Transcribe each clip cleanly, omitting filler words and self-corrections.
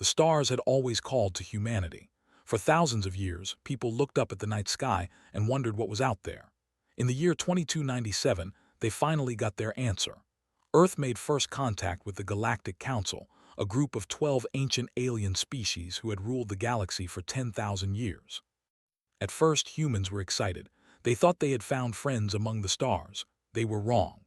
The stars had always called to humanity. For thousands of years, people looked up at the night sky and wondered what was out there. In the year 2297, they finally got their answer. Earth made first contact with the Galactic Council, a group of 12 ancient alien species who had ruled the galaxy for 10,000 years. At first, humans were excited. They thought they had found friends among the stars. They were wrong.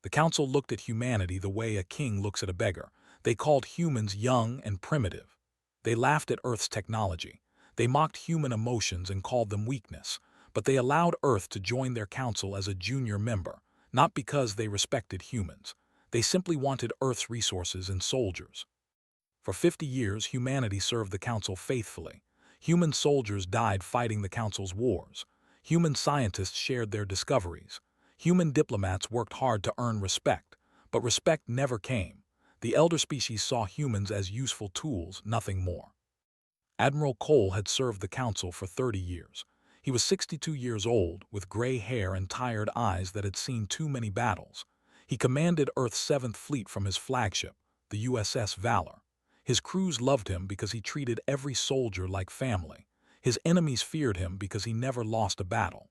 The council looked at humanity the way a king looks at a beggar. They called humans young and primitive. They laughed at Earth's technology. They mocked human emotions and called them weakness. But they allowed Earth to join their council as a junior member, not because they respected humans. They simply wanted Earth's resources and soldiers. For 50 years, humanity served the council faithfully. Human soldiers died fighting the council's wars. Human scientists shared their discoveries. Human diplomats worked hard to earn respect, but respect never came. The elder species saw humans as useful tools, nothing more. Admiral Cole had served the council for 30 years. He was 62 years old, with gray hair and tired eyes that had seen too many battles. He commanded Earth's 7th Fleet from his flagship, the USS Valor. His crews loved him because he treated every soldier like family. His enemies feared him because he never lost a battle.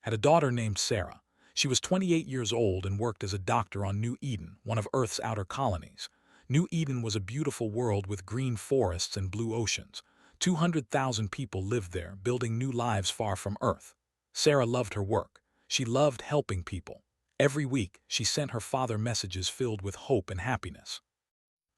Had a daughter named Sarah. She was 28 years old and worked as a doctor on New Eden, one of Earth's outer colonies. New Eden was a beautiful world with green forests and blue oceans. 200,000 people lived there, building new lives far from Earth. Sarah loved her work. She loved helping people. Every week, she sent her father messages filled with hope and happiness.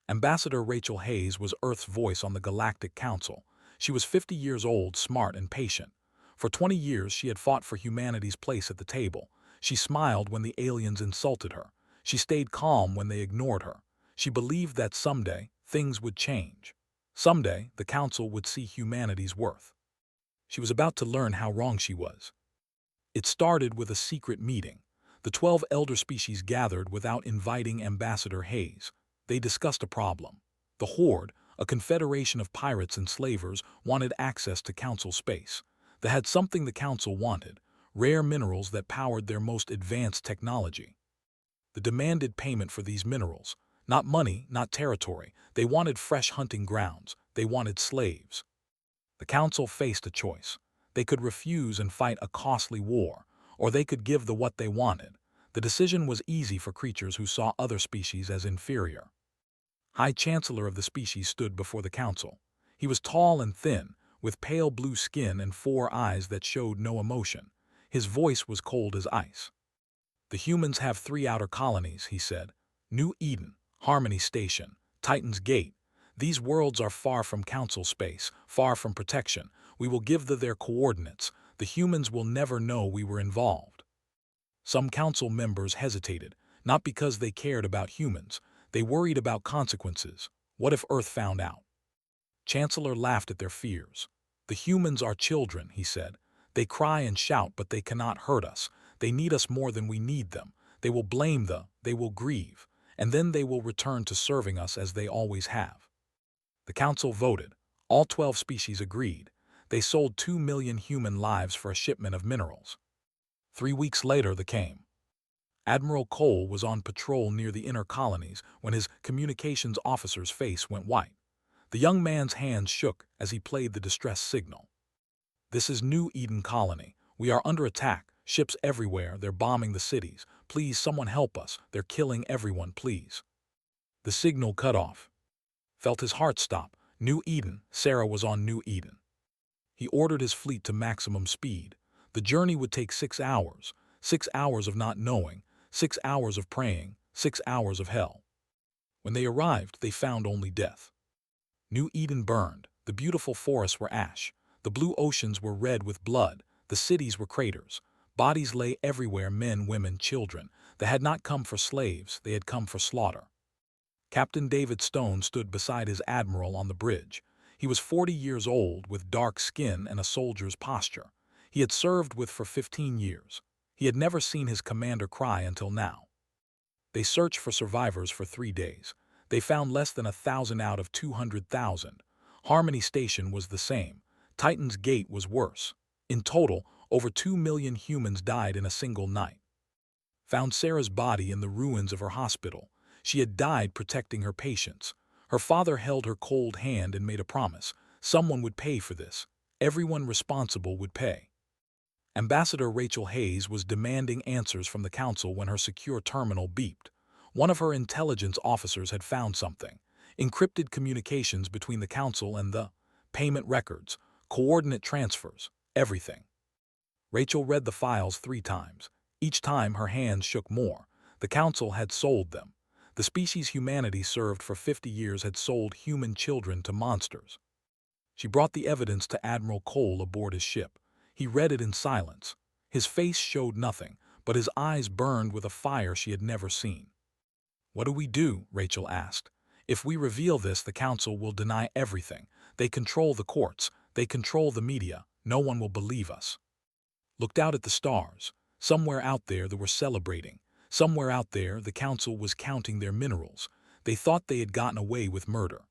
Ambassador Rachel Hayes was Earth's voice on the Galactic Council. She was 50 years old, smart and patient. For 20 years, she had fought for humanity's place at the table. She smiled when the aliens insulted her. She stayed calm when they ignored her. She believed that someday, things would change. Someday, the council would see humanity's worth. She was about to learn how wrong she was. It started with a secret meeting. The 12 elder species gathered without inviting Ambassador Hayes. They discussed a problem. The Horde, a confederation of pirates and slavers, wanted access to council space. They had something the council wanted: rare minerals that powered their most advanced technology. They demanded payment for these minerals. Not money, not territory. They wanted fresh hunting grounds. They wanted slaves. The council faced a choice. They could refuse and fight a costly war, or they could give what they wanted. The decision was easy for creatures who saw other species as inferior. High Chancellor of the species stood before the council. He was tall and thin, with pale blue skin and 4 eyes that showed no emotion. His voice was cold as ice. The humans have 3 outer colonies, he said. New Eden, Harmony Station, Titan's Gate. These worlds are far from council space, far from protection. We will give their coordinates. The humans will never know we were involved. Some council members hesitated, not because they cared about humans. They worried about consequences. What if Earth found out? Chancellor laughed at their fears. The humans are children, he said. They cry and shout, but they cannot hurt us. They need us more than we need them. They will blame they will grieve, and then they will return to serving us as they always have. The council voted. All 12 species agreed. They sold 2 million human lives for a shipment of minerals. 3 weeks later, they came. Admiral Cole was on patrol near the inner colonies when his communications officer's face went white. The young man's hands shook as he played the distress signal. This is New Eden Colony. We are under attack. Ships everywhere. They're bombing the cities. Please, someone help us. They're killing everyone, please. The signal cut off. Felt his heart stop. New Eden. Sarah was on New Eden. He ordered his fleet to maximum speed. The journey would take 6 hours. 6 hours of not knowing. 6 hours of praying. 6 hours of hell. When they arrived, they found only death. New Eden burned. The beautiful forests were ash. The blue oceans were red with blood. The cities were craters. Bodies lay everywhere, men, women, children. They had not come for slaves. They had come for slaughter. Captain David Stone stood beside his admiral on the bridge. He was 40 years old, with dark skin and a soldier's posture. He had served for 15 years. He had never seen his commander cry until now. They searched for survivors for 3 days. They found less than 1,000 out of 200,000. Harmony Station was the same. Titan's Gate was worse. In total, over 2 million humans died in a single night. Found Sarah's body in the ruins of her hospital. She had died protecting her patients. Her father held her cold hand and made a promise. Someone would pay for this. Everyone responsible would pay. Ambassador Rachel Hayes was demanding answers from the council when her secure terminal beeped. One of her intelligence officers had found something. Encrypted communications between the council and the payment records, coordinate transfers, everything. Rachel read the files 3 times. Each time her hands shook more. The council had sold them. The species humanity served for 50 years had sold human children to monsters. She brought the evidence to Admiral Cole aboard his ship. He read it in silence. His face showed nothing, but his eyes burned with a fire she had never seen. "What do we do?" Rachel asked. "If we reveal this, the council will deny everything. They control the courts. They control the media. No one will believe us." Looked out at the stars. Somewhere out there they were celebrating. Somewhere out there the council was counting their minerals. They thought they had gotten away with murder.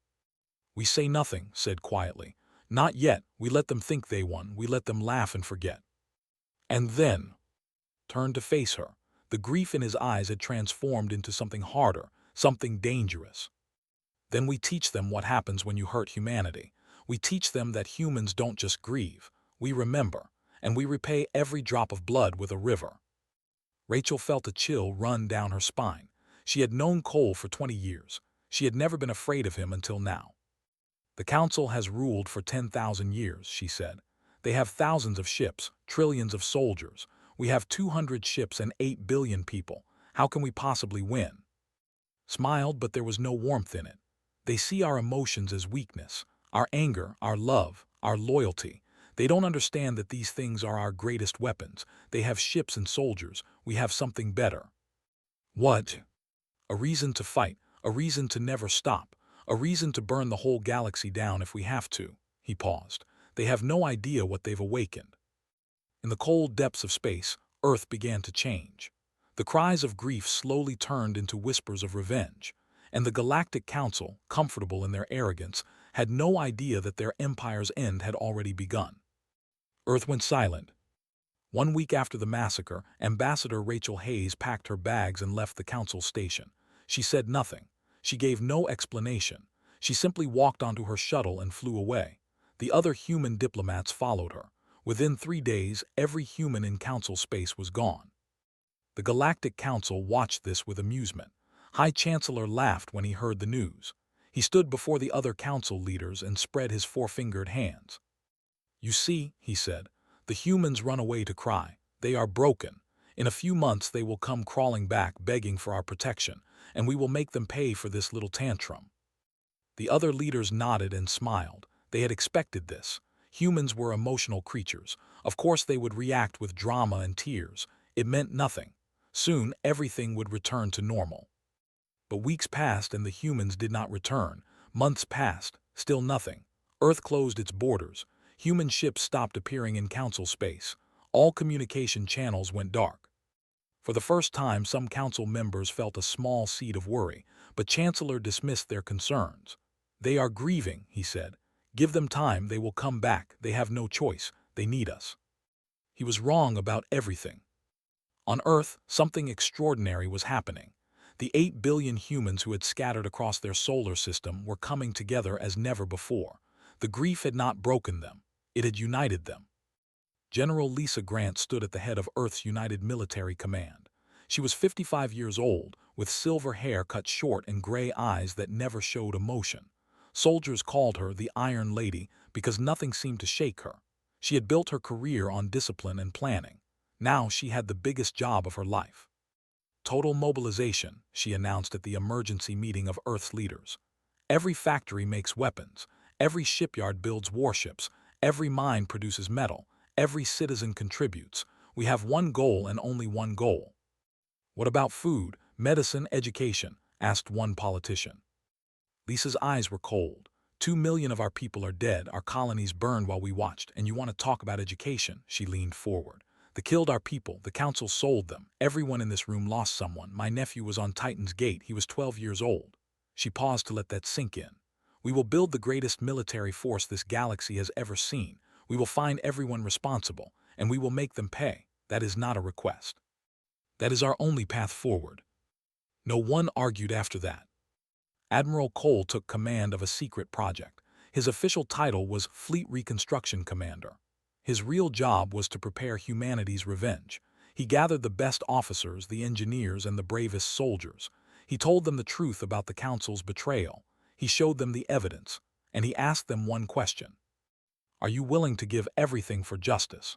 "We say nothing," said quietly. "Not yet. We let them think they won. We let them laugh and forget." And then turned to face her. The grief in his eyes had transformed into something harder, something dangerous. "Then we teach them what happens when you hurt humanity. We teach them that humans don't just grieve. We remember, and we repay every drop of blood with a river." Rachel felt a chill run down her spine. She had known Cole for 20 years. She had never been afraid of him until now. "The council has ruled for 10,000 years," she said. "They have thousands of ships, trillions of soldiers. We have 200 ships and 8 billion people. How can we possibly win?" Smiled, but there was no warmth in it. "They see our emotions as weakness, our anger, our love, our loyalty. They don't understand that these things are our greatest weapons. They have ships and soldiers. We have something better." "What?" "A reason to fight, a reason to never stop, a reason to burn the whole galaxy down if we have to." He paused. "They have no idea what they've awakened." In the cold depths of space, Earth began to change. The cries of grief slowly turned into whispers of revenge, and the Galactic Council, comfortable in their arrogance, had no idea that their empire's end had already begun. Earth went silent. 1 week after the massacre, Ambassador Rachel Hayes packed her bags and left the council station. She said nothing. She gave no explanation. She simply walked onto her shuttle and flew away. The other human diplomats followed her. Within 3 days, every human in council space was gone. The Galactic Council watched this with amusement. High Chancellor laughed when he heard the news. He stood before the other council leaders and spread his 4-fingered hands. "You see," he said, "the humans run away to cry. They are broken. In a few months they will come crawling back begging for our protection, and we will make them pay for this little tantrum." The other leaders nodded and smiled. They had expected this. Humans were emotional creatures. Of course they would react with drama and tears. It meant nothing. Soon everything would return to normal. But weeks passed and the humans did not return. Months passed, still nothing. Earth closed its borders. Human ships stopped appearing in council space. All communication channels went dark. For the first time, some council members felt a small seed of worry, but Chancellor dismissed their concerns. "They are grieving," he said. "Give them time, they will come back. They have no choice. They need us." He was wrong about everything. On Earth, something extraordinary was happening. The 8 billion humans who had scattered across their solar system were coming together as never before. The grief had not broken them. It had united them. General Lisa Grant stood at the head of Earth's United Military Command. She was 55 years old, with silver hair cut short and gray eyes that never showed emotion. Soldiers called her the Iron Lady because nothing seemed to shake her. She had built her career on discipline and planning. Now she had the biggest job of her life. "Total mobilization," she announced at the emergency meeting of Earth's leaders. "Every factory makes weapons. Every shipyard builds warships. Every mine produces metal. Every citizen contributes. We have one goal and only one goal." "What about food, medicine, education?" asked one politician. Lisa's eyes were cold. 2 million of our people are dead, our colonies burned while we watched, and you want to talk about education?" She leaned forward. "They killed our people, the council sold them. Everyone in this room lost someone. My nephew was on Titan's gate, he was 12 years old." She paused to let that sink in. "We will build the greatest military force this galaxy has ever seen. We will find everyone responsible, and we will make them pay. That is not a request. That is our only path forward." No one argued after that. Admiral Cole took command of a secret project. His official title was Fleet Reconstruction Commander. His real job was to prepare humanity's revenge. He gathered the best officers, the engineers, and the bravest soldiers. He told them the truth about the Council's betrayal. He showed them the evidence, and he asked them one question. Are you willing to give everything for justice?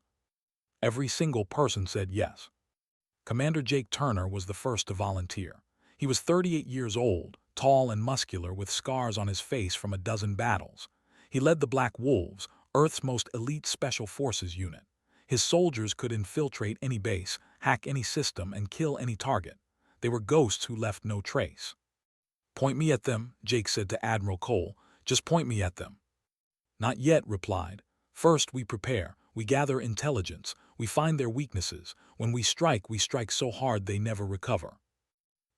Every single person said yes. Commander Jake Turner was the first to volunteer. He was 38 years old, tall and muscular with scars on his face from a dozen battles. He led the Black Wolves, Earth's most elite special forces unit. His soldiers could infiltrate any base, hack any system, and kill any target. They were ghosts who left no trace. Point me at them, Jake said to Admiral Cole. Just point me at them. Not yet, replied. First we prepare, we gather intelligence, we find their weaknesses. When we strike so hard they never recover.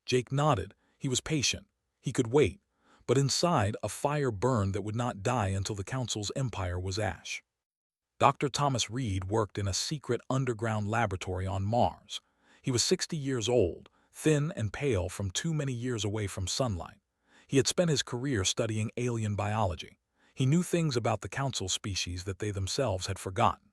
Jake nodded. He was patient. He could wait. But inside, a fire burned that would not die until the Council's empire was ash. Dr. Thomas Reed worked in a secret underground laboratory on Mars. He was 60 years old, thin and pale from too many years away from sunlight. He had spent his career studying alien biology. He knew things about the Council species that they themselves had forgotten.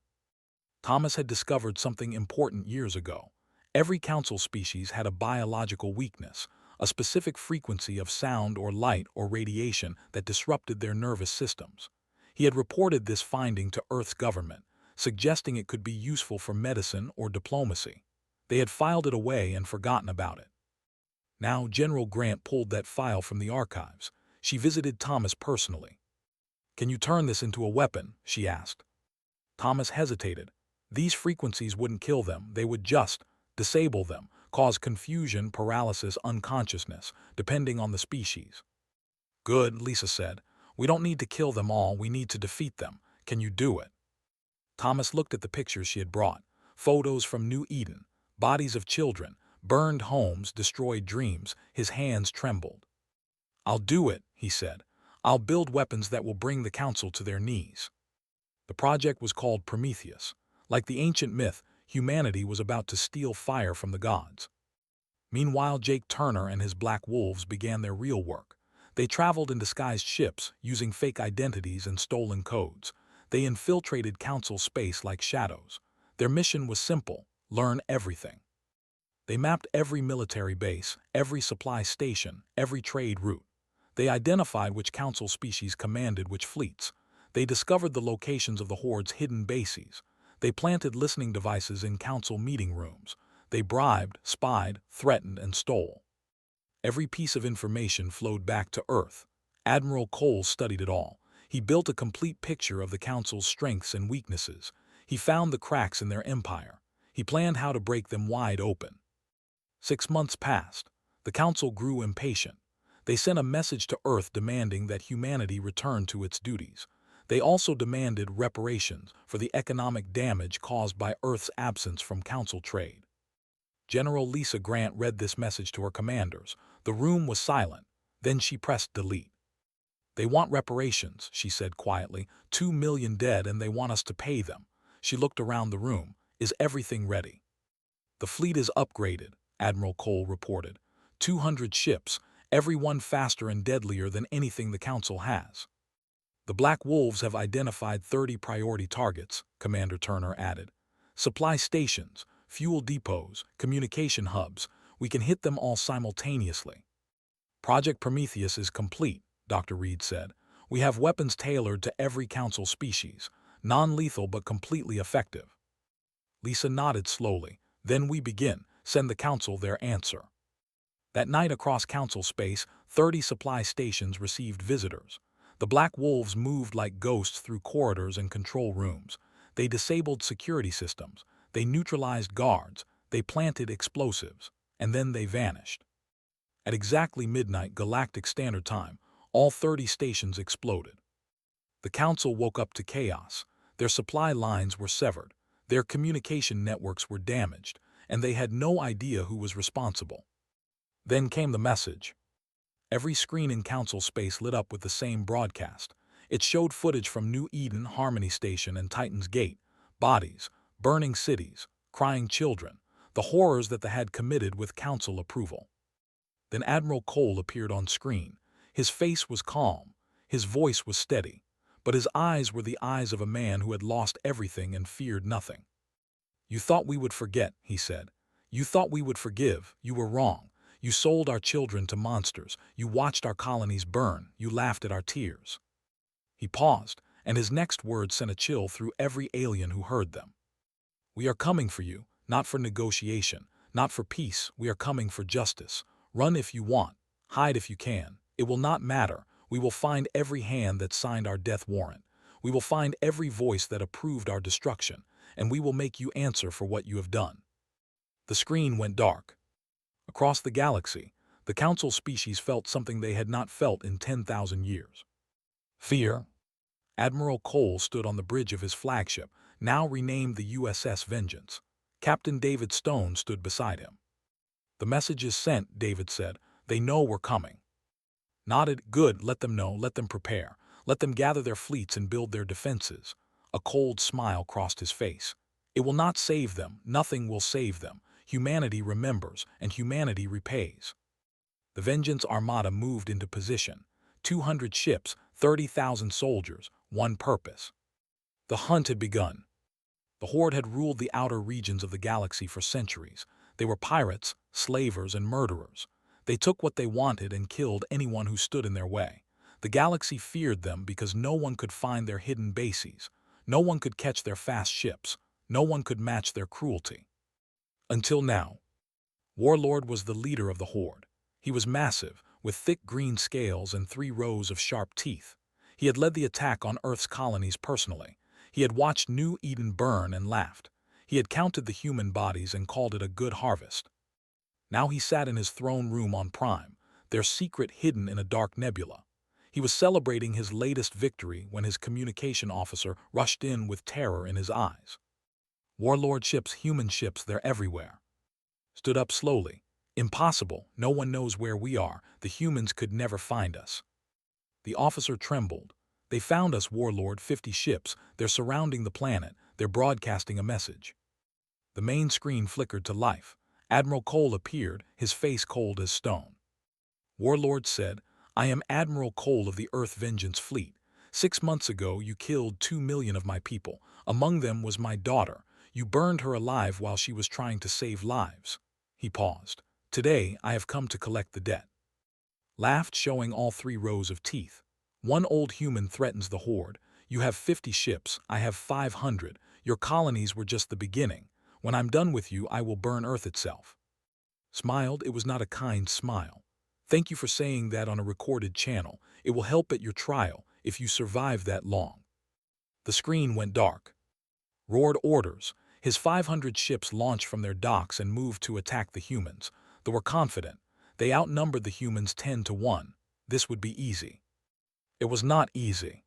Thomas had discovered something important years ago. Every Council species had a biological weakness, a specific frequency of sound or light or radiation that disrupted their nervous systems. He had reported this finding to Earth's government, suggesting it could be useful for medicine or diplomacy. They had filed it away and forgotten about it. Now General Grant pulled that file from the archives. She visited Thomas personally. Can you turn this into a weapon? She asked. Thomas hesitated. These frequencies wouldn't kill them, they would just disable them, cause confusion, paralysis, unconsciousness, depending on the species. Good, Lisa said. We don't need to kill them all, we need to defeat them. Can you do it? Thomas looked at the pictures she had brought. Photos from New Eden, bodies of children, burned homes, destroyed dreams. His hands trembled. I'll do it, he said. I'll build weapons that will bring the Council to their knees. The project was called Prometheus. Like the ancient myth, humanity was about to steal fire from the gods. Meanwhile, Jake Turner and his Black Wolves began their real work. They traveled in disguised ships, using fake identities and stolen codes. They infiltrated Council space like shadows. Their mission was simple: learn everything. They mapped every military base, every supply station, every trade route. They identified which Council species commanded which fleets. They discovered the locations of the Horde's hidden bases. They planted listening devices in Council meeting rooms. They bribed, spied, threatened, and stole. Every piece of information flowed back to Earth. Admiral Cole studied it all. He built a complete picture of the Council's strengths and weaknesses. He found the cracks in their empire. He planned how to break them wide open. 6 months passed. The Council grew impatient. They sent a message to Earth demanding that humanity return to its duties. They also demanded reparations for the economic damage caused by Earth's absence from Council trade. General Lisa Grant read this message to her commanders. The room was silent. Then she pressed delete. They want reparations, she said quietly. 2 million dead and they want us to pay them. She looked around the room. Is everything ready? The fleet is upgraded, Admiral Cole reported. 200 ships, every one faster and deadlier than anything the Council has. The Black Wolves have identified 30 priority targets, Commander Turner added. Supply stations, fuel depots, communication hubs. We can hit them all simultaneously. Project Prometheus is complete, Dr. Reed said. We have weapons tailored to every Council species, non-lethal but completely effective. Lisa nodded slowly. Then we begin. Send the Council their answer. That night across Council space, 30 supply stations received visitors. The Black Wolves moved like ghosts through corridors and control rooms. They disabled security systems. They neutralized guards. They planted explosives. And then they vanished. At exactly midnight Galactic Standard Time, all 30 stations exploded. The Council woke up to chaos. Their supply lines were severed. Their communication networks were damaged, and they had no idea who was responsible. Then came the message. Every screen in Council space lit up with the same broadcast. It showed footage from New Eden, Harmony Station, and Titan's Gate. Bodies, burning cities, crying children, the horrors that they had committed with Council approval. Then Admiral Cole appeared on screen. His face was calm, his voice was steady, but his eyes were the eyes of a man who had lost everything and feared nothing. "You thought we would forget," he said. "You thought we would forgive. You were wrong. You sold our children to monsters. You watched our colonies burn. You laughed at our tears." He paused, and his next words sent a chill through every alien who heard them. "We are coming for you, not for negotiation, not for peace. We are coming for justice. Run if you want. Hide if you can. It will not matter. We will find every hand that signed our death warrant. We will find every voice that approved our destruction, and we will make you answer for what you have done." The screen went dark. Across the galaxy, the Council species felt something they had not felt in 10,000 years. Fear. Admiral Cole stood on the bridge of his flagship, now renamed the USS Vengeance. Captain David Stone stood beside him. "The message is sent," David said. "They know we're coming." Nodded. "Good, let them know, let them prepare. Let them gather their fleets and build their defenses." A cold smile crossed his face. "It will not save them, nothing will save them. Humanity remembers, and humanity repays." The Vengeance Armada moved into position. 200 ships, 30,000 soldiers, one purpose. The hunt had begun. The Horde had ruled the outer regions of the galaxy for centuries. They were pirates, slavers, and murderers. They took what they wanted and killed anyone who stood in their way. The galaxy feared them because no one could find their hidden bases. No one could catch their fast ships. No one could match their cruelty. Until now. Warlord was the leader of the Horde. He was massive, with thick green scales and 3 rows of sharp teeth. He had led the attack on Earth's colonies personally. He had watched New Eden burn and laughed. He had counted the human bodies and called it a good harvest. Now he sat in his throne room on Prime, their secret hidden in a dark nebula. He was celebrating his latest victory when his communication officer rushed in with terror in his eyes. "Warlord ships, human ships, they're everywhere." Stood up slowly. "Impossible, no one knows where we are. The humans could never find us." The officer trembled. "They found us, Warlord, 50 ships. They're surrounding the planet. They're broadcasting a message." The main screen flickered to life. Admiral Cole appeared, his face cold as stone. Warlord said, "I am Admiral Cole of the Earth Vengeance Fleet. 6 months ago you killed 2 million of my people. Among them was my daughter. You burned her alive while she was trying to save lives." He paused. "Today I have come to collect the debt." Laughed, showing all 3 rows of teeth. "One old human threatens the Horde. You have 50 ships, I have 500. Your colonies were just the beginning. When I'm done with you, I will burn Earth itself." Smiled. It was not a kind smile. "Thank you for saying that on a recorded channel. It will help at your trial, if you survive that long." The screen went dark. Roared orders. His 500 ships launched from their docks and moved to attack the humans. They were confident. They outnumbered the humans 10 to 1. This would be easy. It was not easy.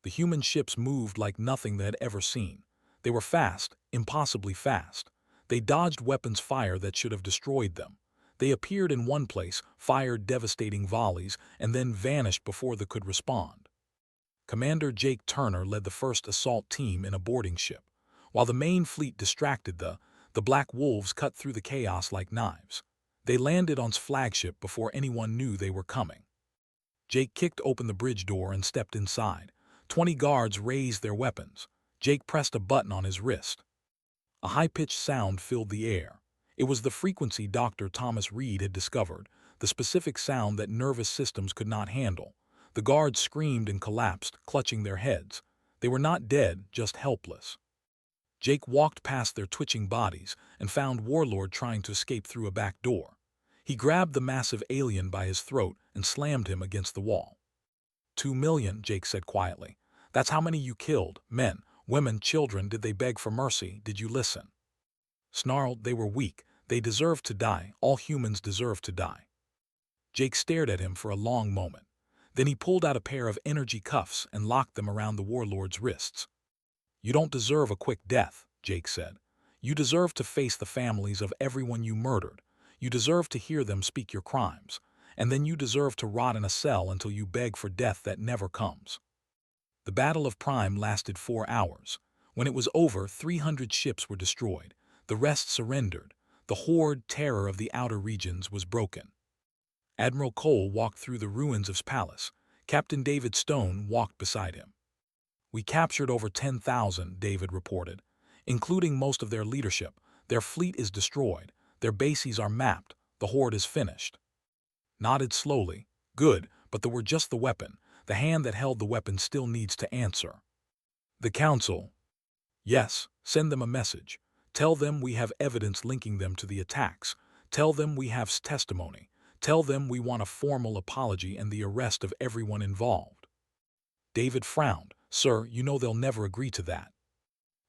The human ships moved like nothing they had ever seen. They were fast, impossibly fast. They dodged weapons fire that should have destroyed them. They appeared in one place, fired devastating volleys, and then vanished before they could respond. Commander Jake Turner led the first assault team in a boarding ship. While the main fleet distracted the Black Wolves cut through the chaos like knives. They landed on his flagship before anyone knew they were coming. Jake kicked open the bridge door and stepped inside. 20 guards raised their weapons. Jake pressed a button on his wrist. A high-pitched sound filled the air. It was the frequency Dr. Thomas Reed had discovered, the specific sound that nervous systems could not handle. The guards screamed and collapsed, clutching their heads. They were not dead, just helpless. Jake walked past their twitching bodies and found Warlord trying to escape through a back door. He grabbed the massive alien by his throat and slammed him against the wall. 2 million, Jake said quietly. "That's how many you killed. Men, women, children. Did they beg for mercy? Did you listen?" Snarled. "They were weak. They deserved to die. All humans deserve to die." Jake stared at him for a long moment. Then he pulled out a pair of energy cuffs and locked them around the Warlord's wrists. "You don't deserve a quick death," Jake said. "You deserve to face the families of everyone you murdered. You deserve to hear them speak your crimes. And then you deserve to rot in a cell until you beg for death that never comes." The Battle of Prime lasted 4 hours. When it was over, 300 ships were destroyed. The rest surrendered. The Horde terror of the outer regions was broken. Admiral Cole walked through the ruins of his palace. Captain David Stone walked beside him. "We captured over 10,000, David reported, including most of their leadership. Their fleet is destroyed. Their bases are mapped. The horde is finished." Nodded slowly. "Good, but we're just the weapon. The hand that held the weapon still needs to answer." "The Council." "Yes, send them a message. Tell them we have evidence linking them to the attacks. Tell them we have testimony. Tell them we want a formal apology and the arrest of everyone involved." David frowned. "Sir, you know they'll never agree to that."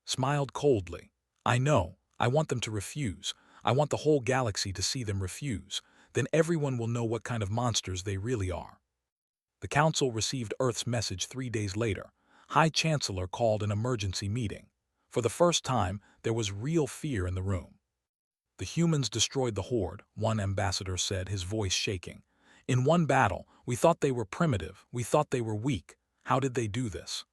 Smiled coldly. "I know. I want them to refuse. I want the whole galaxy to see them refuse. Then everyone will know what kind of monsters they really are." The Council received Earth's message 3 days later. High Chancellor called an emergency meeting. For the first time, there was real fear in the room. "The humans destroyed the horde," one ambassador said, his voice shaking. "In one battle, we thought they were primitive. We thought they were weak. How did they do this?"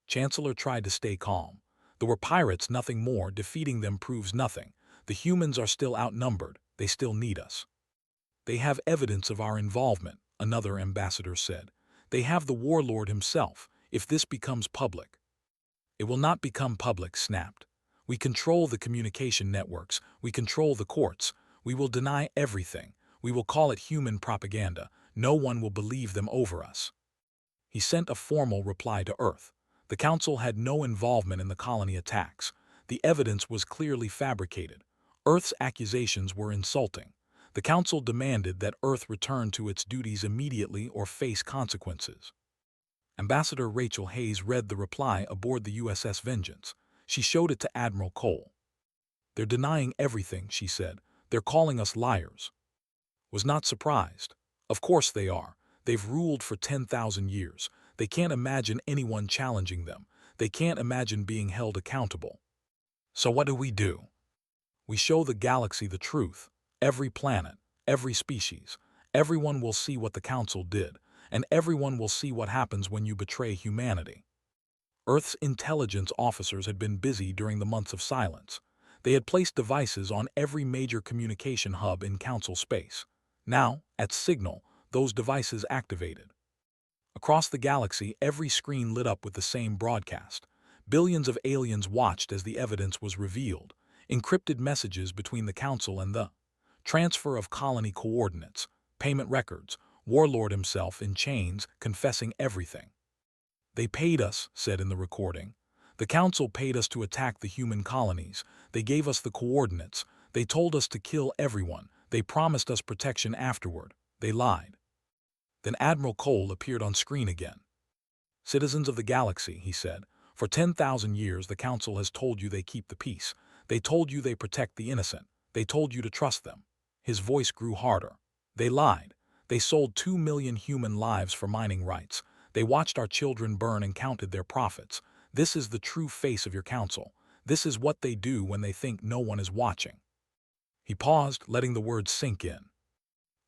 Chancellor tried to stay calm. "There were pirates, nothing more. Defeating them proves nothing. The humans are still outnumbered. They still need us." "They have evidence of our involvement," another ambassador said. "They have the warlord himself. If this becomes public—" "It will not become public," snapped. "We control the communication networks. We control the courts. We will deny everything. We will call it human propaganda. No one will believe them over us." He sent a formal reply to Earth. The Council had no involvement in the colony attacks. The evidence was clearly fabricated. Earth's accusations were insulting. The Council demanded that Earth return to its duties immediately or face consequences. Ambassador Rachel Hayes read the reply aboard the USS Vengeance. She showed it to Admiral Cole. "They're denying everything," she said. "They're calling us liars." Was not surprised. Of course they are. They've ruled for 10,000 years. They can't imagine anyone challenging them. They can't imagine being held accountable. So what do? We show the galaxy the truth. Every planet, every species. Everyone will see what the Council did, and everyone will see what happens when you betray humanity. Earth's intelligence officers had been busy during the months of silence. They had placed devices on every major communication hub in Council space. Now, at signal, those devices activated. Across the galaxy, every screen lit up with the same broadcast. Billions of aliens watched as the evidence was revealed. Encrypted messages between the Council and the transfer of colony coordinates, payment records, Warlord himself in chains confessing everything. "They paid us," said in the recording. "The Council paid us to attack the human colonies. They gave us the coordinates. They told us to kill everyone. They promised us protection afterward. They lied." Then Admiral Cole appeared on screen again. "Citizens of the galaxy," he said, "for 10,000 years the Council has told you they keep the peace. They told you they protect the innocent. They told you to trust them." His voice grew harder. "They lied. They sold 2 million human lives for mining rights. They watched our children burn and counted their profits. This is the true face of your Council. This is what they do when they think no one is watching." He paused, letting the words sink in.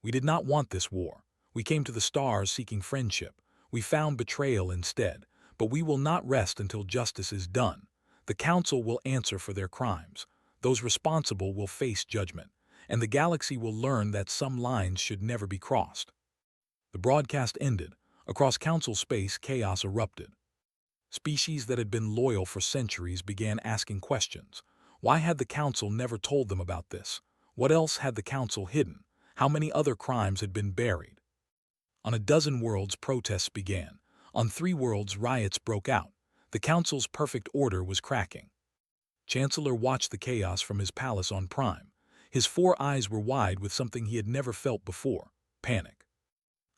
"We did not want this war. We came to the stars seeking friendship. We found betrayal instead. But we will not rest until justice is done. The Council will answer for their crimes. Those responsible will face judgment. And the galaxy will learn that some lines should never be crossed." The broadcast ended. Across Council space, chaos erupted. Species that had been loyal for centuries began asking questions. Why had the Council never told them about this? What else had the Council hidden? How many other crimes had been buried? On a dozen worlds, protests began. On 3 worlds, riots broke out. The Council's perfect order was cracking. Chancellor watched the chaos from his palace on Prime. His 4 eyes were wide with something he had never felt before: panic.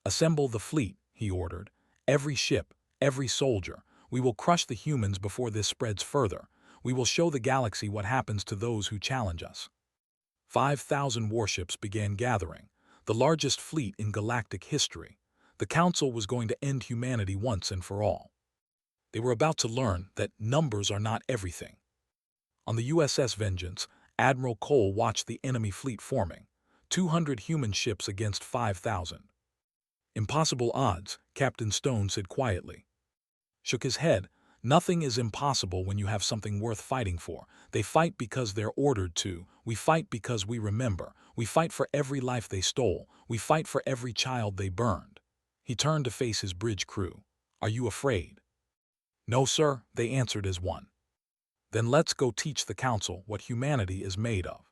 "Assemble the fleet," he ordered. "Every ship, every soldier. We will crush the humans before this spreads further. We will show the galaxy what happens to those who challenge us." 5,000 warships began gathering, the largest fleet in galactic history. The Council was going to end humanity once and for all. They were about to learn that numbers are not everything. On the USS Vengeance, Admiral Cole watched the enemy fleet forming. 200 human ships against 5,000. "Impossible odds," Captain Stone said quietly. Shook his head. Nothing is impossible when you have something worth fighting for. They fight because they're ordered to. We fight because we remember. We fight for every life they stole. We fight for every child they burned. He turned to face his bridge crew. Are you afraid? No, sir, they answered as one. Then let's go teach the council what humanity is made of.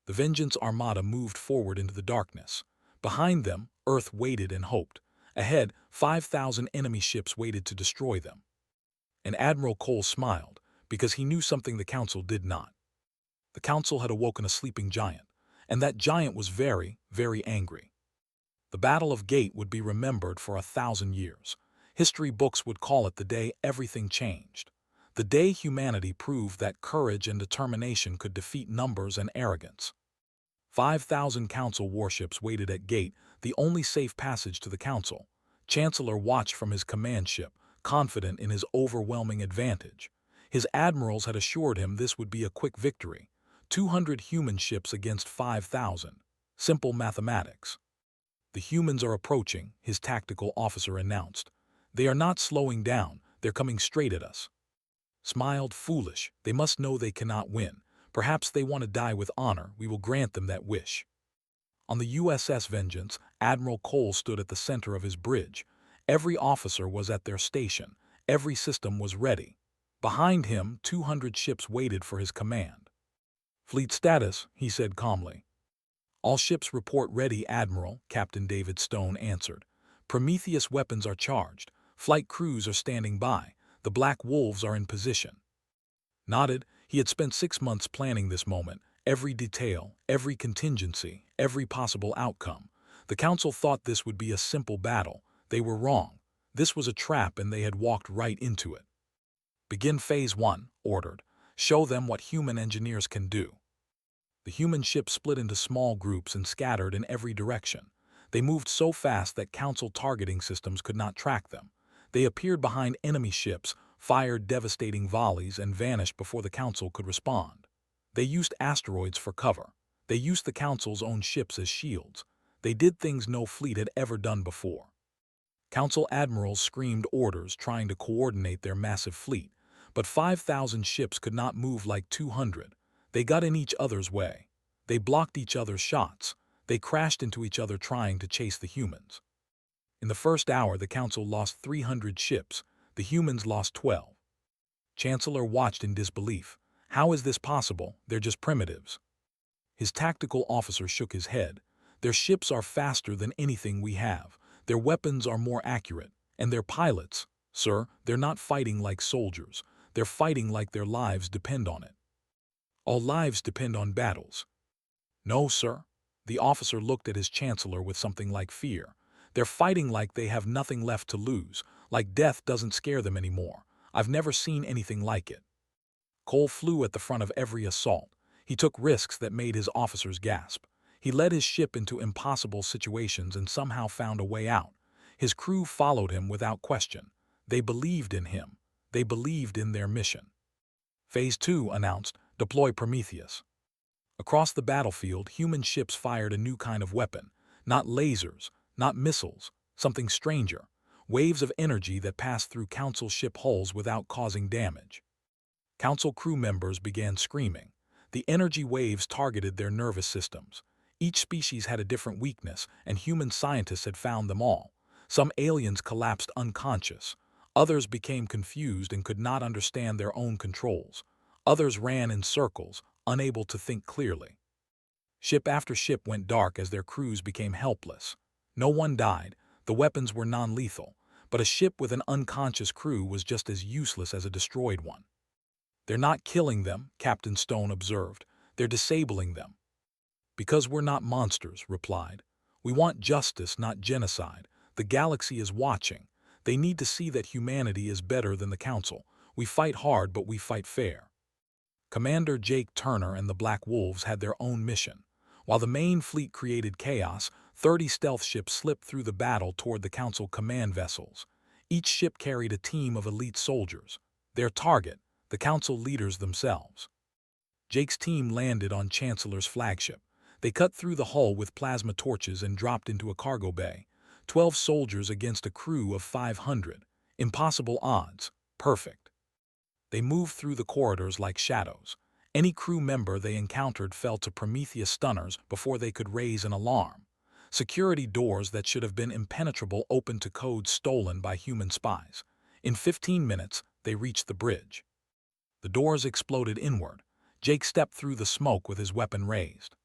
The Vengeance Armada moved forward into the darkness. Behind them, Earth waited and hoped. Ahead, 5,000 enemy ships waited to destroy them. And Admiral Cole smiled, because he knew something the council did not. The council had awoken a sleeping giant, and that giant was very, very angry. The Battle of Gate would be remembered for 1,000 years. History books would call it the day everything changed. The day humanity proved that courage and determination could defeat numbers and arrogance. 5,000 council warships waited at Gate, the only safe passage to the council. Chancellor watched from his command ship, confident in his overwhelming advantage. His admirals had assured him this would be a quick victory. 200 human ships against 5,000. Simple mathematics. The humans are approaching, his tactical officer announced. They are not slowing down, they're coming straight at us. Smiled, foolish, they must know they cannot win. Perhaps they want to die with honor, we will grant them that wish. On the USS Vengeance, Admiral Cole stood at the center of his bridge. Every officer was at their station. Every system was ready. Behind him, 200 ships waited for his command. Fleet status, he said calmly. All ships report ready, Admiral, Captain David Stone answered. Prometheus weapons are charged. Flight crews are standing by. The Black Wolves are in position. Nodded, he had spent 6 months planning this moment, every detail, every contingency, every possible outcome. The council thought this would be a simple battle. They were wrong. This was a trap and they had walked right into it. Begin Phase 1, ordered. Show them what human engineers can do. The human ships split into small groups and scattered in every direction. They moved so fast that council targeting systems could not track them. They appeared behind enemy ships, fired devastating volleys, and vanished before the council could respond. They used asteroids for cover. They used the council's own ships as shields. They did things no fleet had ever done before. Council admirals screamed orders trying to coordinate their massive fleet, but 5,000 ships could not move like 200. They got in each other's way. They blocked each other's shots. They crashed into each other trying to chase the humans. In the first hour, the council lost 300 ships. The humans lost 12. Chancellor watched in disbelief. How is this possible? They're just primitives. His tactical officer shook his head. Their ships are faster than anything we have. Their weapons are more accurate. And their pilots, sir, they're not fighting like soldiers. They're fighting like their lives depend on it. All lives depend on battles. No, sir. The officer looked at his chancellor with something like fear. They're fighting like they have nothing left to lose, like death doesn't scare them anymore. I've never seen anything like it. Cole flew at the front of every assault. He took risks that made his officers gasp. He led his ship into impossible situations and somehow found a way out. His crew followed him without question. They believed in him. They believed in their mission. Phase 2 announced, deploy Prometheus. Across the battlefield, human ships fired a new kind of weapon. Not lasers, not missiles, something stranger. Waves of energy that passed through council ship hulls without causing damage. Council crew members began screaming. The energy waves targeted their nervous systems. Each species had a different weakness, and human scientists had found them all. Some aliens collapsed unconscious. Others became confused and could not understand their own controls. Others ran in circles, unable to think clearly. Ship after ship went dark as their crews became helpless. No one died. The weapons were non-lethal, but a ship with an unconscious crew was just as useless as a destroyed one. They're not killing them, Captain Stone observed. They're disabling them. Because we're not monsters, replied. We want justice, not genocide. The galaxy is watching. They need to see that humanity is better than the Council. We fight hard, but we fight fair. Commander Jake Turner and the Black Wolves had their own mission. While the main fleet created chaos, 30 stealth ships slipped through the battle toward the Council command vessels. Each ship carried a team of elite soldiers. Their target, the Council leaders themselves. Jake's team landed on Chancellor's flagship. They cut through the hull with plasma torches and dropped into a cargo bay. 12 soldiers against a crew of 500. Impossible odds. Perfect. They moved through the corridors like shadows. Any crew member they encountered fell to Prometheus stunners before they could raise an alarm. Security doors that should have been impenetrable opened to codes stolen by human spies. In 15 minutes, they reached the bridge. The doors exploded inward. Jake stepped through the smoke with his weapon raised.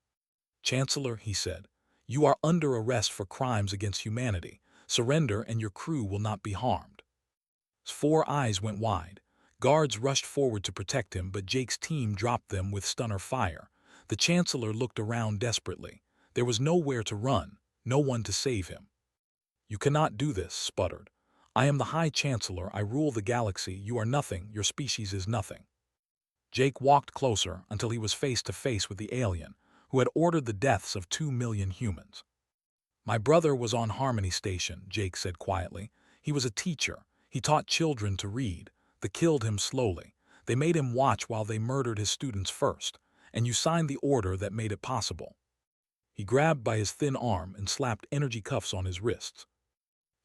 "Chancellor," he said, "you are under arrest for crimes against humanity. Surrender and your crew will not be harmed." His 4 eyes went wide. Guards rushed forward to protect him, but Jake's team dropped them with stunner fire. The Chancellor looked around desperately. There was nowhere to run, no one to save him. "You cannot do this," sputtered. "I am the High Chancellor. I rule the galaxy. You are nothing. Your species is nothing." Jake walked closer until he was face to face with the alien, who had ordered the deaths of 2 million humans. "My brother was on Harmony Station," Jake said quietly. "He was a teacher. He taught children to read. They killed him slowly. They made him watch while they murdered his students first, and you signed the order that made it possible." He grabbed by his thin arm and slapped energy cuffs on his wrists.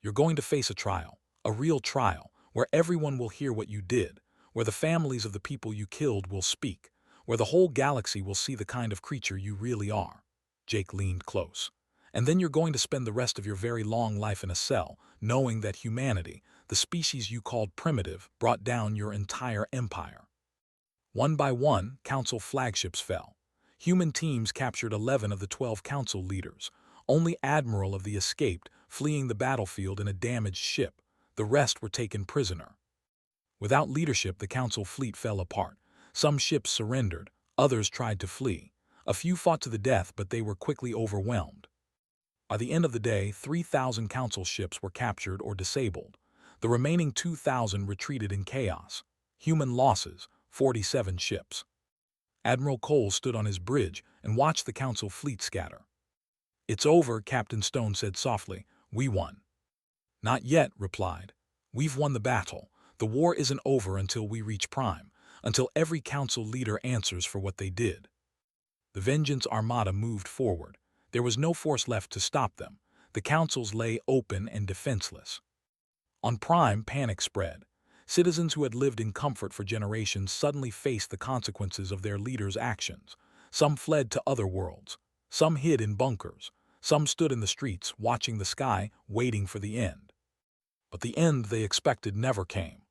"You're going to face a trial, a real trial, where everyone will hear what you did, where the families of the people you killed will speak, where the whole galaxy will see the kind of creature you really are." Jake leaned close. "And then you're going to spend the rest of your very long life in a cell, knowing that humanity, the species you called primitive, brought down your entire empire." One by one, Council flagships fell. Human teams captured 11 of the 12 Council leaders. Only Admiral of the escaped, fleeing the battlefield in a damaged ship. The rest were taken prisoner. Without leadership, the Council fleet fell apart. Some ships surrendered, others tried to flee. A few fought to the death, but they were quickly overwhelmed. By the end of the day, 3,000 Council ships were captured or disabled. The remaining 2,000 retreated in chaos. Human losses, 47 ships. Admiral Cole stood on his bridge and watched the Council fleet scatter. "It's over," Captain Stone said softly. "We won." "Not yet," replied. "We've won the battle. The war isn't over until we reach Prime, until every Council leader answers for what they did." The Vengeance Armada moved forward. There was no force left to stop them. The councils lay open and defenseless. On Prime, panic spread. Citizens who had lived in comfort for generations suddenly faced the consequences of their leaders' actions. Some fled to other worlds. Some hid in bunkers. Some stood in the streets, watching the sky, waiting for the end. But the end they expected never came.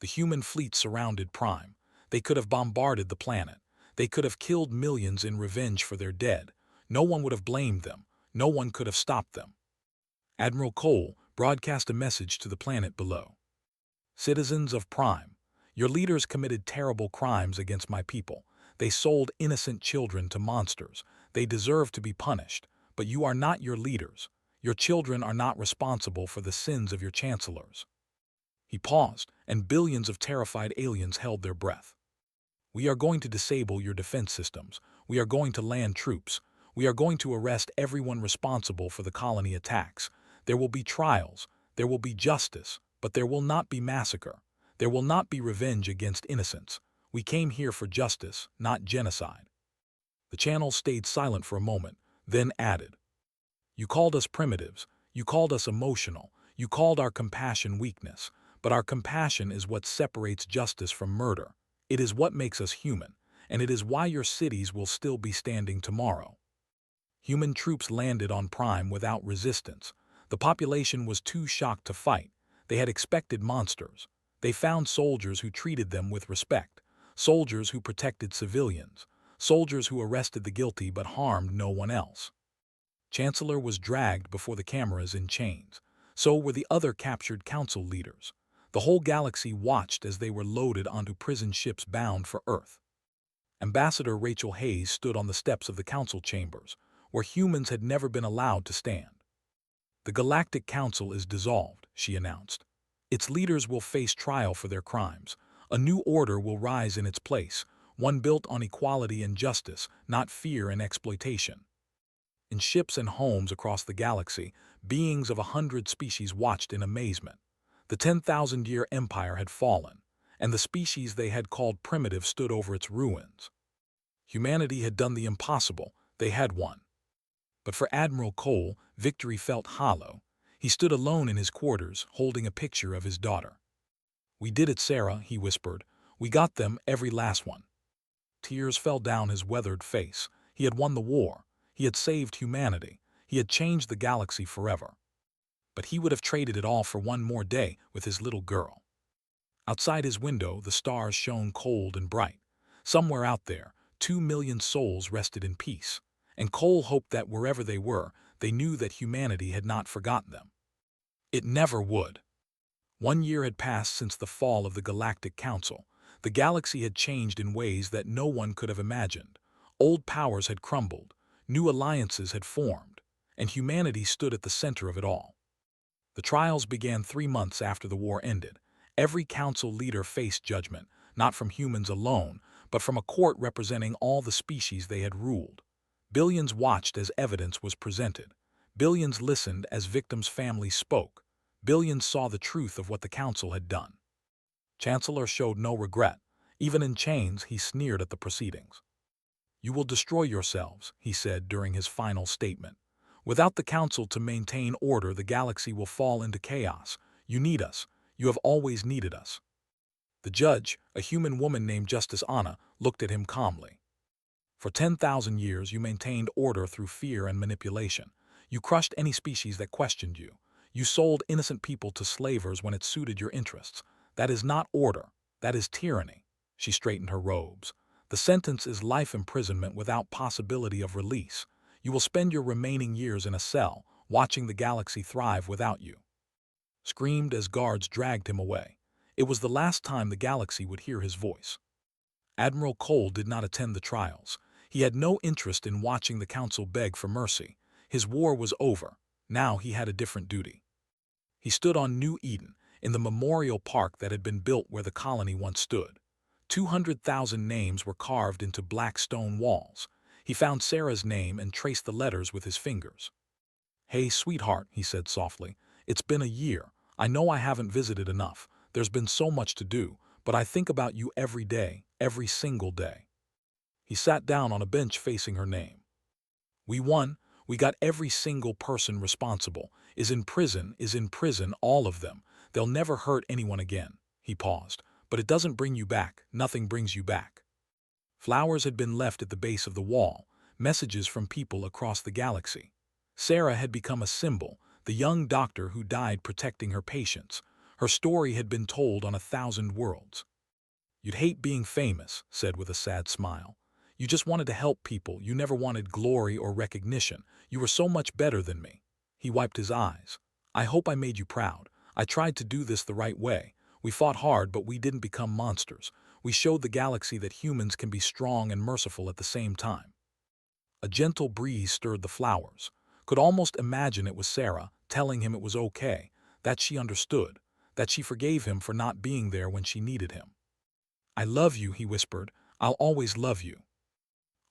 The human fleet surrounded Prime. They could have bombarded the planet. They could have killed millions in revenge for their dead. No one would have blamed them. No one could have stopped them. Admiral Cole broadcast a message to the planet below. "Citizens of Prime, your leaders committed terrible crimes against my people. They sold innocent children to monsters. They deserve to be punished. But you are not your leaders. Your children are not responsible for the sins of your chancellors." He paused, and billions of terrified aliens held their breath. "We are going to disable your defense systems. We are going to land troops. We are going to arrest everyone responsible for the colony attacks. There will be trials. There will be justice. But there will not be massacre. There will not be revenge against innocents. We came here for justice, not genocide." The channel stayed silent for a moment, then added, "You called us primitives. You called us emotional. You called our compassion weakness. But our compassion is what separates justice from murder. It is what makes us human, and it is why your cities will still be standing tomorrow." Human troops landed on Prime without resistance. The population was too shocked to fight. They had expected monsters. They found soldiers who treated them with respect, soldiers who protected civilians, soldiers who arrested the guilty but harmed no one else. Chancellor was dragged before the cameras in chains. So were the other captured council leaders. The whole galaxy watched as they were loaded onto prison ships bound for Earth. Ambassador Rachel Hayes stood on the steps of the council chambers, where humans had never been allowed to stand. "The Galactic Council is dissolved," she announced. "Its leaders will face trial for their crimes. A new order will rise in its place, one built on equality and justice, not fear and exploitation." In ships and homes across the galaxy, beings of 100 species watched in amazement. The 10,000-year empire had fallen, and the species they had called primitive stood over its ruins. Humanity had done the impossible. They had won. But for Admiral Cole, victory felt hollow. He stood alone in his quarters, holding a picture of his daughter. "We did it, Sarah," he whispered. "We got them, every last one." Tears fell down his weathered face. He had won the war. He had saved humanity. He had changed the galaxy forever. But he would have traded it all for one more day with his little girl. Outside his window, the stars shone cold and bright. Somewhere out there, 2 million souls rested in peace. And Cole hoped that wherever they were, they knew that humanity had not forgotten them. It never would. 1 year had passed since the fall of the Galactic Council. The galaxy had changed in ways that no one could have imagined. Old powers had crumbled, new alliances had formed, and humanity stood at the center of it all. The trials began 3 months after the war ended. Every council leader faced judgment, not from humans alone, but from a court representing all the species they had ruled. Billions watched as evidence was presented. Billions listened as victims' families spoke. Billions saw the truth of what the council had done. Chancellor showed no regret. Even in chains, he sneered at the proceedings. "You will destroy yourselves," he said during his final statement. "Without the council to maintain order, the galaxy will fall into chaos. You need us. You have always needed us." The judge, a human woman named Justice Anna, looked at him calmly. "For 10,000 years, you maintained order through fear and manipulation. You crushed any species that questioned you. You sold innocent people to slavers when it suited your interests. That is not order. That is tyranny." She straightened her robes. "The sentence is life imprisonment without possibility of release. You will spend your remaining years in a cell, watching the galaxy thrive without you." Screamed as guards dragged him away. It was the last time the galaxy would hear his voice. Admiral Cole did not attend the trials. He had no interest in watching the council beg for mercy. His war was over. Now he had a different duty. He stood on New Eden, in the memorial park that had been built where the colony once stood. 200,000 names were carved into black stone walls. He found Sarah's name and traced the letters with his fingers. "Hey, sweetheart," he said softly. "It's been a year. I know I haven't visited enough. There's been so much to do, but I think about you every day, every single day." He sat down on a bench facing her name. "We won. We got every single person responsible. Is in prison, all of them. They'll never hurt anyone again." He paused. "But it doesn't bring you back. Nothing brings you back." Flowers had been left at the base of the wall, messages from people across the galaxy. Sarah had become a symbol, the young doctor who died protecting her patients. Her story had been told on 1,000 worlds. "You'd hate being famous," said with a sad smile. "You just wanted to help people. You never wanted glory or recognition. You were so much better than me." He wiped his eyes. "I hope I made you proud. I tried to do this the right way. We fought hard, but we didn't become monsters. We showed the galaxy that humans can be strong and merciful at the same time." A gentle breeze stirred the flowers. Could almost imagine it was Sarah, telling him it was okay, that she understood, that she forgave him for not being there when she needed him. "I love you," he whispered. "I'll always love you."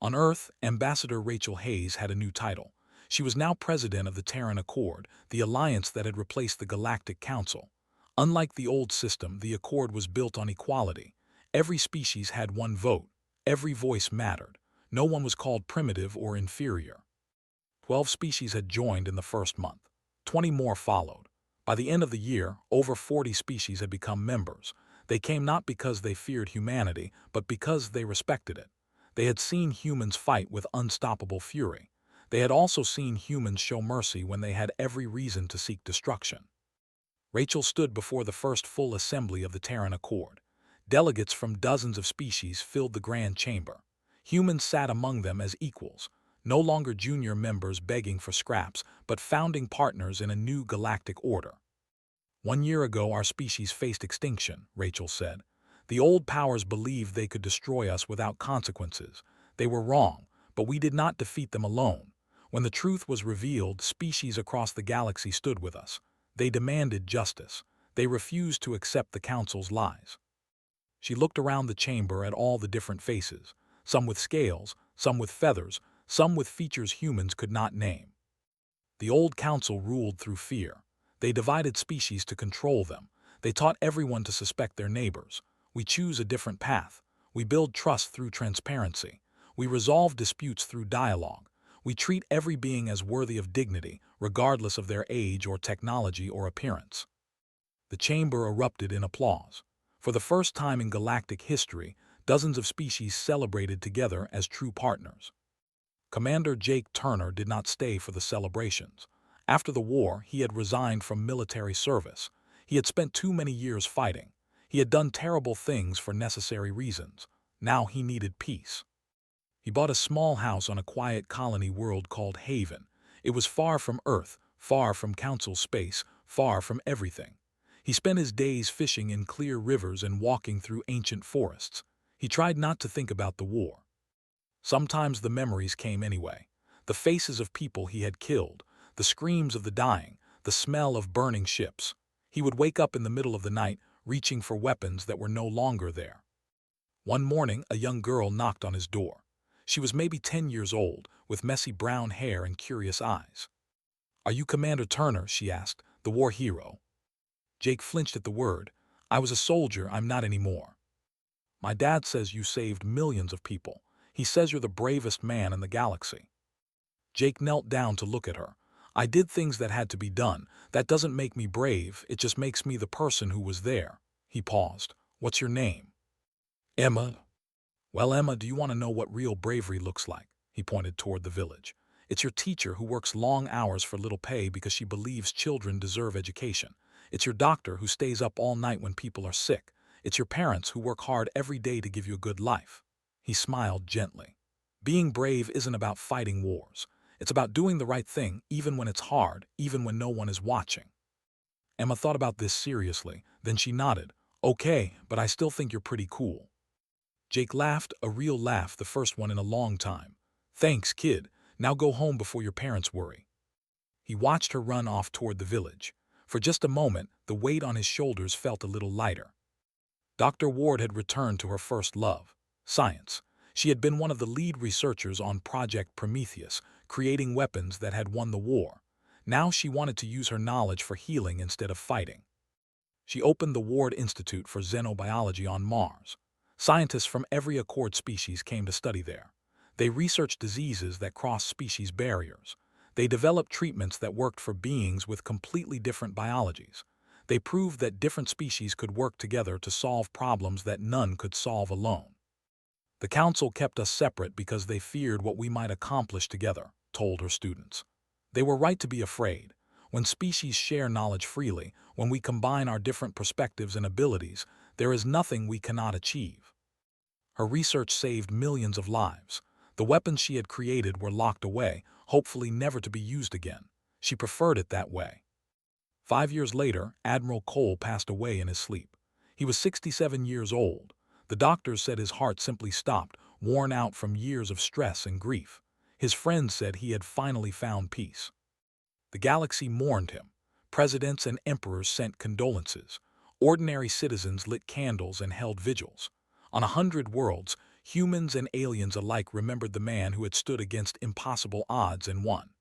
On Earth, Ambassador Rachel Hayes had a new title. She was now president of the Terran Accord, the alliance that had replaced the Galactic Council. Unlike the old system, the Accord was built on equality. Every species had one vote. Every voice mattered. No one was called primitive or inferior. 12 species had joined in the first month. 20 more followed. By the end of the year, over 40 species had become members. They came not because they feared humanity, but because they respected it. They had seen humans fight with unstoppable fury. They had also seen humans show mercy when they had every reason to seek destruction. Rachel stood before the first full assembly of the Terran Accord. Delegates from dozens of species filled the grand chamber. Humans sat among them as equals, no longer junior members begging for scraps, but founding partners in a new galactic order. "1 year ago, our species faced extinction," Rachel said. "The old powers believed they could destroy us without consequences. They were wrong, but we did not defeat them alone. When the truth was revealed, species across the galaxy stood with us. They demanded justice. They refused to accept the Council's lies." She looked around the chamber at all the different faces, some with scales, some with feathers, some with features humans could not name. The old council ruled through fear. They divided species to control them. They taught everyone to suspect their neighbors. We choose a different path. We build trust through transparency. We resolve disputes through dialogue. We treat every being as worthy of dignity, regardless of their age or technology or appearance. The chamber erupted in applause. For the first time in galactic history, dozens of species celebrated together as true partners. Commander Jake Turner did not stay for the celebrations. After the war, he had resigned from military service. He had spent too many years fighting. He had done terrible things for necessary reasons. Now he needed peace. He bought a small house on a quiet colony world called Haven. It was far from Earth, far from Council space, far from everything. He spent his days fishing in clear rivers and walking through ancient forests. He tried not to think about the war. Sometimes the memories came anyway. The faces of people he had killed, the screams of the dying, the smell of burning ships. He would wake up in the middle of the night, reaching for weapons that were no longer there. One morning, a young girl knocked on his door. She was maybe 10 years old, with messy brown hair and curious eyes. "Are you Commander Turner?" she asked, "the war hero?" Jake flinched at the word. "I was a soldier, I'm not anymore." "My dad says you saved millions of people. He says you're the bravest man in the galaxy." Jake knelt down to look at her. "I did things that had to be done. That doesn't make me brave, it just makes me the person who was there." He paused. "What's your name?" "Emma." "Well, Emma, do you want to know what real bravery looks like?" He pointed toward the village. "It's your teacher who works long hours for little pay because she believes children deserve education. It's your doctor who stays up all night when people are sick. It's your parents who work hard every day to give you a good life." He smiled gently. Being brave isn't about fighting wars. It's about doing the right thing, even when it's hard, even when no one is watching. Emma thought about this seriously, then she nodded. "Okay, but I still think you're pretty cool." Jake laughed, a real laugh, the first one in a long time. "Thanks, kid. Now go home before your parents worry." He watched her run off toward the village. For just a moment, the weight on his shoulders felt a little lighter. Dr. Ward had returned to her first love, science. She had been one of the lead researchers on Project Prometheus, creating weapons that had won the war. Now she wanted to use her knowledge for healing instead of fighting. She opened the Ward Institute for Xenobiology on Mars. Scientists from every Accord species came to study there. They researched diseases that crossed species barriers. They developed treatments that worked for beings with completely different biologies. They proved that different species could work together to solve problems that none could solve alone. "The council kept us separate because they feared what we might accomplish together," told her students. They were right to be afraid. When species share knowledge freely, when we combine our different perspectives and abilities, there is nothing we cannot achieve. Her research saved millions of lives. The weapons she had created were locked away, hopefully never to be used again. She preferred it that way. 5 years later, Admiral Cole passed away in his sleep. He was 67 years old. The doctors said his heart simply stopped, worn out from years of stress and grief. His friends said he had finally found peace. The galaxy mourned him. Presidents and emperors sent condolences. Ordinary citizens lit candles and held vigils. On 100 worlds, humans and aliens alike remembered the man who had stood against impossible odds and won.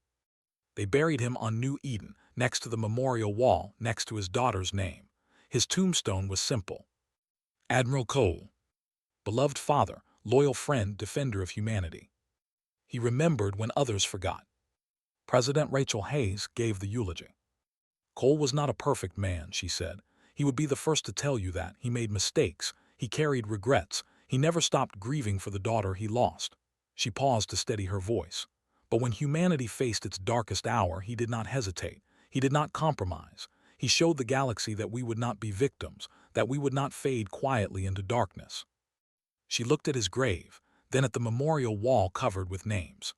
They buried him on New Eden, next to the memorial wall, next to his daughter's name. His tombstone was simple. Admiral Cole, beloved father, loyal friend, defender of humanity. He remembered when others forgot. President Rachel Hayes gave the eulogy. "Cole was not a perfect man," she said. "He would be the first to tell you that. He made mistakes. He carried regrets. He never stopped grieving for the daughter he lost." She paused to steady her voice. "But when humanity faced its darkest hour, he did not hesitate. He did not compromise. He showed the galaxy that we would not be victims, that we would not fade quietly into darkness." She looked at his grave, then at the memorial wall covered with names.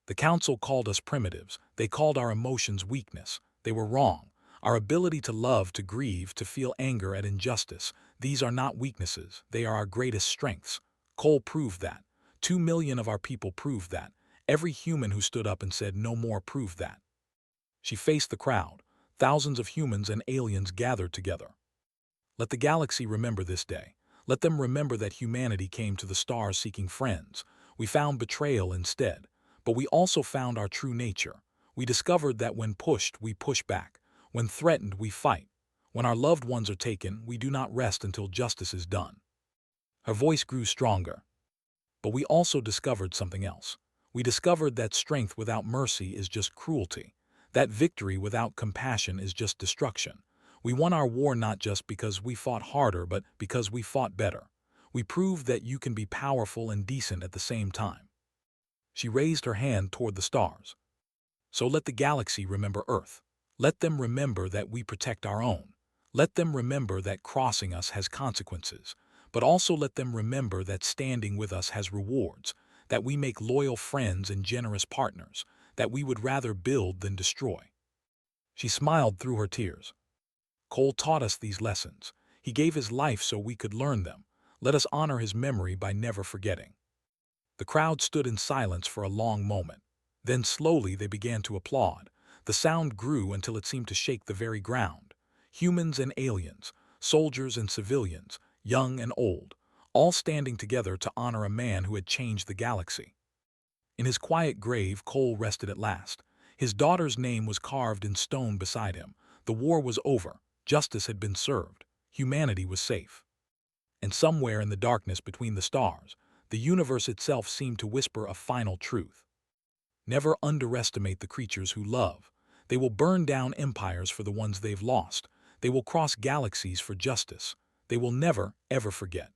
"The council called us primitives. They called our emotions weakness. They were wrong. Our ability to love, to grieve, to feel anger at injustice, these are not weaknesses. They are our greatest strengths. Cole proved that. 2 million of our people proved that. Every human who stood up and said no more proved that." She faced the crowd. Thousands of humans and aliens gathered together. "Let the galaxy remember this day. Let them remember that humanity came to the stars seeking friends. We found betrayal instead. But we also found our true nature. We discovered that when pushed, we push back. When threatened, we fight. When our loved ones are taken, we do not rest until justice is done." Her voice grew stronger. "But we also discovered something else. We discovered that strength without mercy is just cruelty. That victory without compassion is just destruction. We won our war not just because we fought harder, but because we fought better. We proved that you can be powerful and decent at the same time." She raised her hand toward the stars. "So let the galaxy remember Earth. Let them remember that we protect our own. Let them remember that crossing us has consequences, but also let them remember that standing with us has rewards, that we make loyal friends and generous partners, that we would rather build than destroy." She smiled through her tears. "Cole taught us these lessons. He gave his life so we could learn them. Let us honor his memory by never forgetting." The crowd stood in silence for a long moment. Then slowly they began to applaud. The sound grew until it seemed to shake the very ground. Humans and aliens, soldiers and civilians, young and old, all standing together to honor a man who had changed the galaxy. In his quiet grave, Cole rested at last. His daughter's name was carved in stone beside him. The war was over. Justice had been served. Humanity was safe. And somewhere in the darkness between the stars, the universe itself seemed to whisper a final truth. Never underestimate the creatures who love. They will burn down empires for the ones they've lost. They will cross galaxies for justice. They will never, ever forget.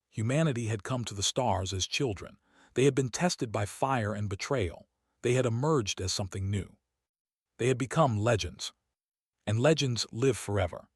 Humanity had come to the stars as children. They had been tested by fire and betrayal. They had emerged as something new. They had become legends. And legends live forever.